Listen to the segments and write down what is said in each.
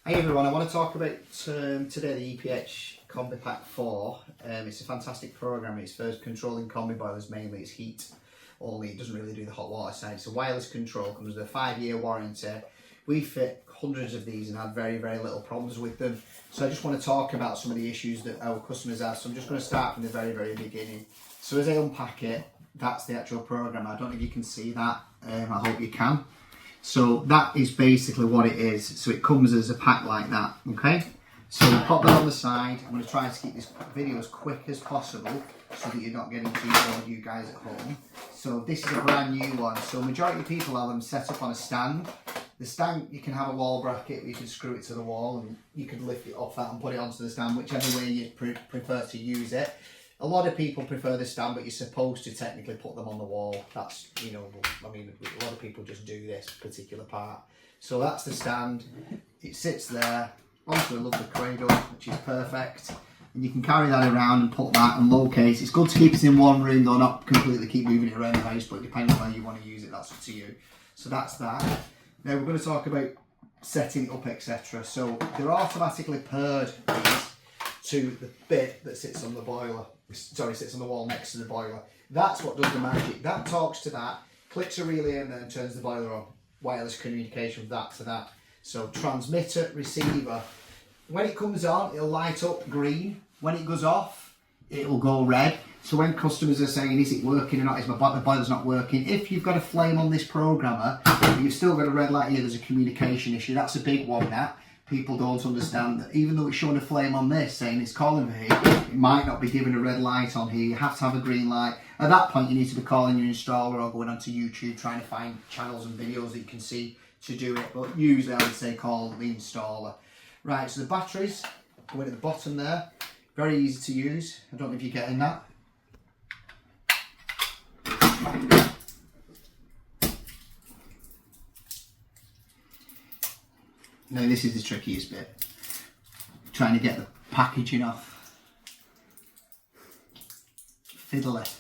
Hey everyone, I want to talk about today the EPH Combi Pack 4. It's a fantastic program. It's for controlling combi boilers mainly. It's heat only, it doesn't really do the hot water side. It's a wireless control, comes with a 5-year warranty. We fit hundreds of these and had very little problems with them. So I just want to talk about some of the issues that our customers have. So I'm just going to start from the very beginning. So as I unpack it, that's the actual program. I don't know if you can see that. I hope you can. So that is basically what it is. So it comes as a pack like that, okay? So we'll pop that on the side. I'm going to try to keep this video as quick as possible so that you're not getting too bored, you guys at home. So this is a brand new one. So majority of people have them set up on a stand. The stand, you can have a wall bracket, you can screw it to the wall and you can lift it off that and put it onto the stand, whichever way you prefer to use it. A lot of people prefer the stand, but you're supposed to technically put them on the wall. That's, you know, I mean, a lot of people just do this particular part. So that's the stand. It sits there onto a lovely cradle, which is perfect. And you can carry that around and put that and locate. It's good to keep it in one room, though, not completely keep moving it around the house, but depending on how you want to use it, that's up to you. So that's that. Now we're going to talk about setting it up, etc. So they're automatically paired to the bit that sits on the boiler. Sorry, sits on the wall next to the boiler. That's what does the magic. That talks to that, clicks a relay and then turns the boiler on. Wireless communication from that to that. So transmitter, receiver. When it comes on, it'll light up green. When it goes off, it'll go red. So when customers are saying, is it working or not, is the boiler's not working, if you've got a flame on this programmer, but you've still got a red light here, there's a communication issue. That's a big one, that. People don't understand that even though it's showing a flame on this saying it's calling for heat, it might not be giving a red light on here. You have to have a green light. At that point you need to be calling your installer or going onto YouTube trying to find channels and videos that you can see to do it, but usually I would say call the installer. Right, so the batteries go in at the bottom there, very easy to use. I don't know if you're getting that. Now this is the trickiest bit, trying to get the packaging off. Fiddly.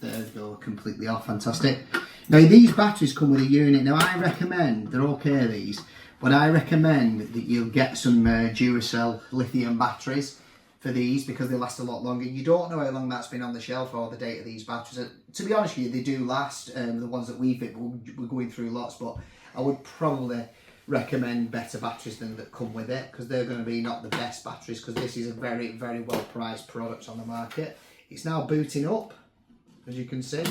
There we go, completely off, fantastic. Now these batteries come with a unit. Now I recommend, they're okay these, but I recommend that you'll get some Duracell lithium batteries for these because they last a lot longer. You don't know how long that's been on the shelf or the date of these batteries. To be honest with you, they do last. The ones that we fit, we're going through lots, but I would probably recommend better batteries than that come with it because they're going to be not the best batteries because this is a very well priced product on the market. It's now booting up, as you can see.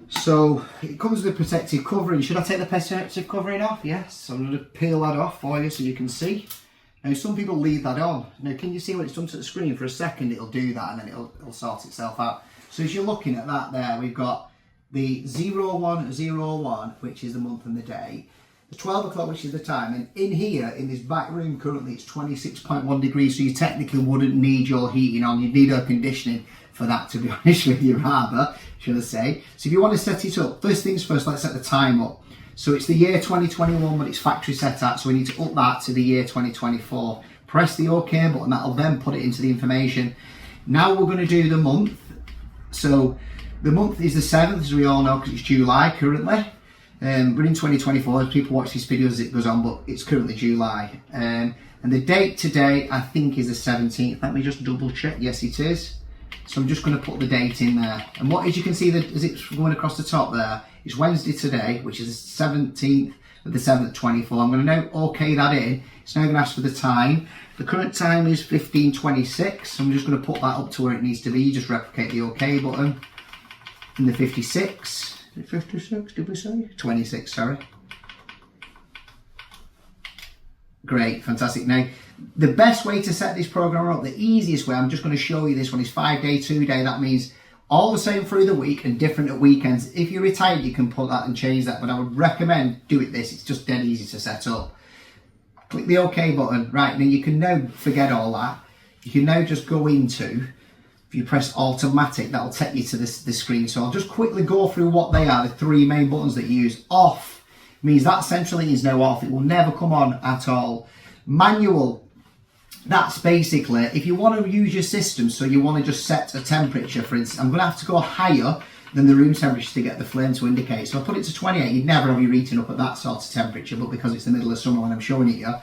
So it comes with a protective covering. Should I take the protective covering off? Yes, I'm going to peel that off for you so you can see. Now some people leave that on. Now can you see what it's done to the screen? For a second it'll do that and then it'll sort itself out. So as you're looking at that there, we've got the 0101, which is the month and the day, the 12 o'clock, which is the time, and in here, in this back room currently, it's 26.1 degrees, so you technically wouldn't need your heating on. You'd need air conditioning for that, to be honest with you, rather, should I say. So if you want to set it up, first things first, let's set the time up. So it's the year 2021, but it's factory set at, so we need to up that to the year 2024. Press the OK button, that'll then put it into the information. Now we're going to do the month. So the month is the 7th, as we all know, because it's July currently. We're in 2024, as people watch these videos as it goes on, but it's currently July. And the date today, I think, is the 17th. Let me just double check. Yes, it is. So I'm just going to put the date in there. And what, as you can see, that as it's going across the top there, it's Wednesday today, which is the 17th of the 7th, 24. I'm going to now OK that in. It's now going to ask for the time. The current time is 15:26. So I'm just going to put that up to where it needs to be. You just replicate the OK button. And the 56. 56, did we say? 26, sorry. Great, fantastic. Now, the best way to set this program up, the easiest way, I'm just going to show you this one, is 5-day, 2-day. That means all the same through the week and different at weekends. If you're retired, you can put that and change that, but I would recommend do it this. It's just dead easy to set up. Click the OK button. Right, now you can now forget all that. You can now just go into, if you press automatic, that'll take you to this screen. So I'll just quickly go through what they are, the 3 main buttons that you use. Off means that centrally is now off. It will never come on at all. Manual, that's basically, if you want to use your system, so you want to just set a temperature, for instance, I'm going to have to go higher than the room temperature to get the flame to indicate. So I put it to 28. You'd never have your heating up at that sort of temperature, but because it's the middle of summer when I'm showing it you.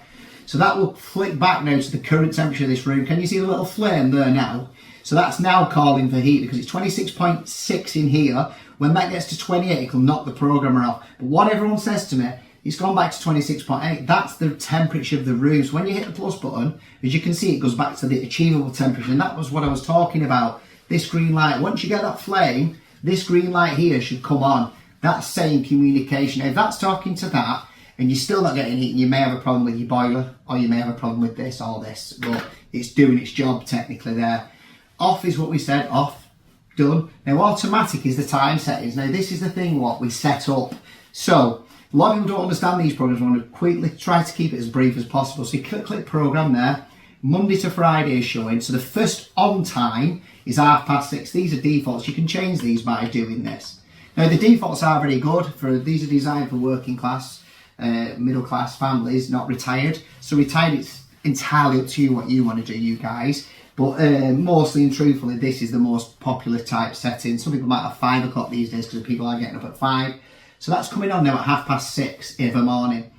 So that will flick back now to the current temperature of this room. Can you see the little flame there now? So that's now calling for heat because it's 26.6 in here. When that gets to 28, it'll knock the programmer off. But what everyone says to me, it's gone back to 26.8. That's the temperature of the room. So when you hit the plus button, as you can see, it goes back to the achievable temperature. And that was what I was talking about. This green light, once you get that flame, this green light here should come on. That's saying communication. Now, if that's talking to that, and you're still not getting heat, you may have a problem with your boiler, or you may have a problem with this or this. But it's doing its job technically there. Off is what we said, off, done. Now automatic is the time settings. Now this is the thing what we set up. So a lot of people don't understand these programs. I want to quickly try to keep it as brief as possible. So you click program there. Monday to Friday is showing. So the first on time is 6:30. These are defaults. You can change these by doing this. Now the defaults are very good. These are designed for working class, middle class families, not retired. So retired, it's entirely up to you what you want to do, you guys. But mostly and truthfully, this is the most popular type setting. Some people might have 5 o'clock these days because people are getting up at 5. So that's coming on now at 6:30 every morning.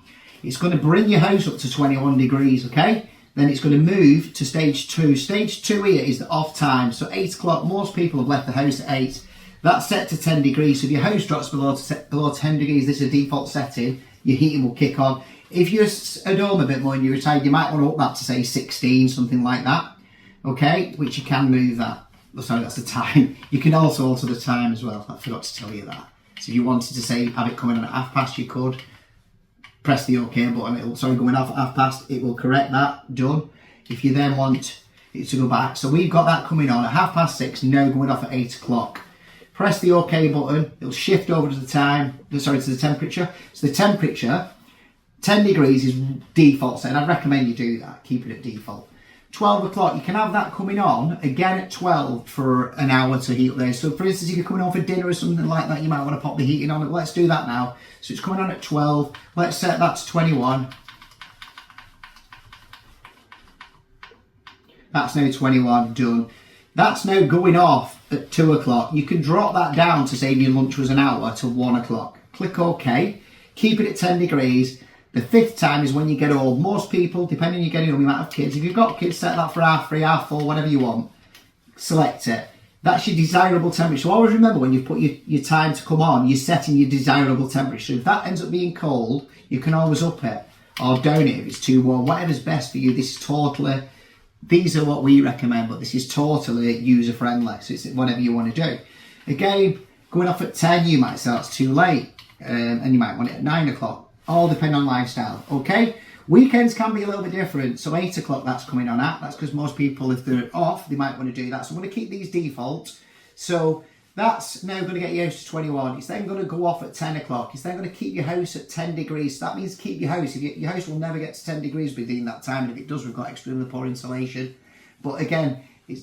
It's going to bring your house up to 21 degrees, okay? Then it's going to move to stage 2. Stage 2 here is the off time. So 8 o'clock, most people have left the house at 8. That's set to 10 degrees. So if your house drops below 10 degrees, this is a default setting, your heating will kick on. If you're at home a bit more and you're retired, you might want to up that to say 16, something like that. Okay, which you can move that. Oh, sorry, that's the time. You can also alter the time as well. I forgot to tell you that. So if you wanted to say have it coming on at 6:30, you could press the OK button. Going off at 6:30, it will correct that. Done. If you then want it to go back, so we've got that coming on at 6:30. Now going off at 8 o'clock. Press the OK button. It'll shift over to the time. Sorry, to the temperature. So the temperature, 10 degrees is default setting. I'd recommend you do that. Keep it at default. 12 o'clock, you can have that coming on again at 12 for an hour to heat up there. So for instance, if you're coming on for dinner or something like that, you might want to pop the heating on. Let's do that now. So it's coming on at 12. Let's set that to 21. That's now 21, done. That's now going off at 2 o'clock. You can drop that down to say your lunch was an hour to 1 o'clock. Click OK. Keep it at 10 degrees. The 5th time is when you get home. Most people, depending on you getting home, you might have kids. If you've got kids, set that for 3:30, 4:30, whatever you want. Select it. That's your desirable temperature. So always remember when you put your time to come on, you're setting your desirable temperature. If that ends up being cold, you can always up it or down it if it's too warm. Whatever's best for you. This is totally, these are what we recommend, but this is totally user friendly. So it's whatever you want to do. Again, going off at 10, you might say that's too late. And you might want it at 9 o'clock. All depend on lifestyle, okay? Weekends can be a little bit different. So 8 o'clock that's coming on at. That's because most people, if they're off, they might want to do that. So I'm going to keep these defaults. So that's now going to get your house to 21. It's then going to go off at 10 o'clock. It's then going to keep your house at 10 degrees. So that means keep your house. Your house will never get to 10 degrees within that time. And if it does, we've got extremely poor insulation. But again,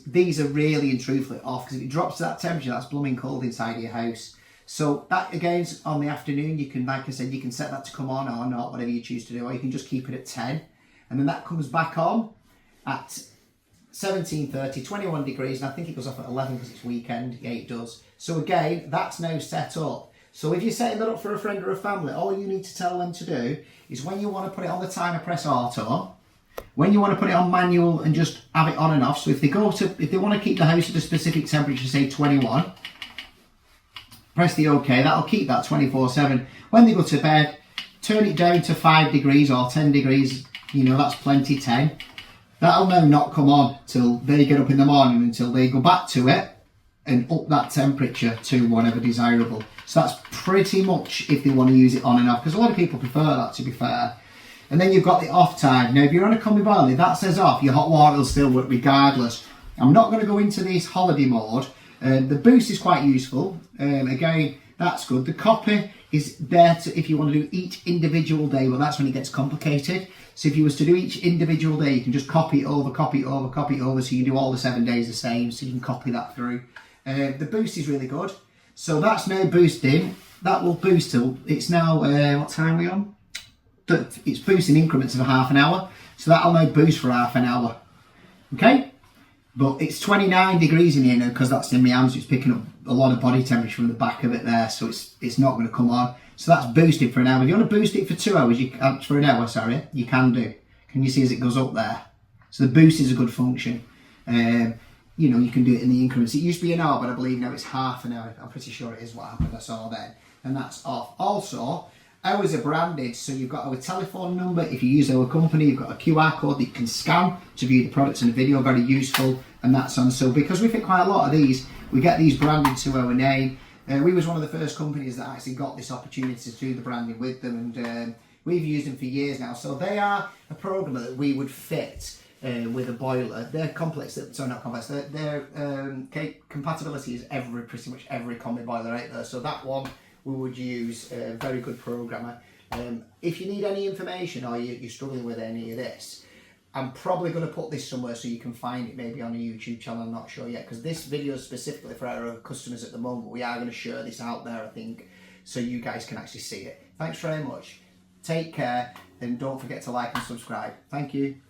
these are really and truthfully off because if it drops to that temperature, that's blooming cold inside of your house. So that again on the afternoon, you can, like I said, you can set that to come on or not, whatever you choose to do, or you can just keep it at 10. And then that comes back on at 17:30, 21 degrees, and I think it goes off at 11 because it's weekend. Yeah, it does. So again, that's now set up. So if you're setting that up for a friend or a family, all you need to tell them to do is when you want to put it on the timer, press auto. When you want to put it on manual and just have it on and off. So if they want to keep the house at a specific temperature, say 21, press the OK, that'll keep that 24/7. When they go to bed, turn it down to 5 degrees or 10 degrees, you know, that's plenty, 10. That'll now not come on till they get up in the morning until they go back to it and up that temperature to whatever desirable. So that's pretty much if they want to use it on and off, because a lot of people prefer that, to be fair. And then you've got the off time. Now, if you're on a combi boiler, that says off, your hot water will still work regardless. I'm not going to go into this holiday mode. The boost is quite useful. Again, that's good. The copy is there to, if you want to do each individual day, but that's when it gets complicated. So if you was to do each individual day, you can just copy it over, copy it over, copy it over, so you can do all the 7 days the same, so you can copy that through. The boost is really good. So that's now boosting. That will boost till, it's now, what time are we on? It's boosting increments of half an hour. So that'll now boost for half an hour. Okay? But it's 29 degrees in here now because that's in my hands. It's picking up a lot of body temperature from the back of it there, so it's not going to come on. So that's boosted for an hour. If you want to boost it for 2 hours, you can, for an hour, sorry, you can do. Can you see as it goes up there? So the boost is a good function. You know, you can do it in the increments. It used to be an hour, but I believe now it's half an hour. I'm pretty sure it is what happened. I saw then, and that's off. Also, ours are branded, so you've got our telephone number. If you use our company, you've got a QR code that you can scan to view the products in the video. Very useful, and that's on. So because we fit quite a lot of these, we get these branded to our name. We was one of the first companies that actually got this opportunity to do the branding with them, and we've used them for years now. So they are a programmer that we would fit with a boiler. They're complex, sorry, not complex, their compatibility is pretty much every combi boiler out there. So that one we would use a very good programmer. If you need any information or you're struggling with any of this, I'm probably going to put this somewhere so you can find it, maybe on a YouTube channel. I'm not sure yet, because this video is specifically for our customers at the moment. We are going to share this out there, I think, so you guys can actually see it. Thanks very much. Take care, and don't forget to like and subscribe. Thank you.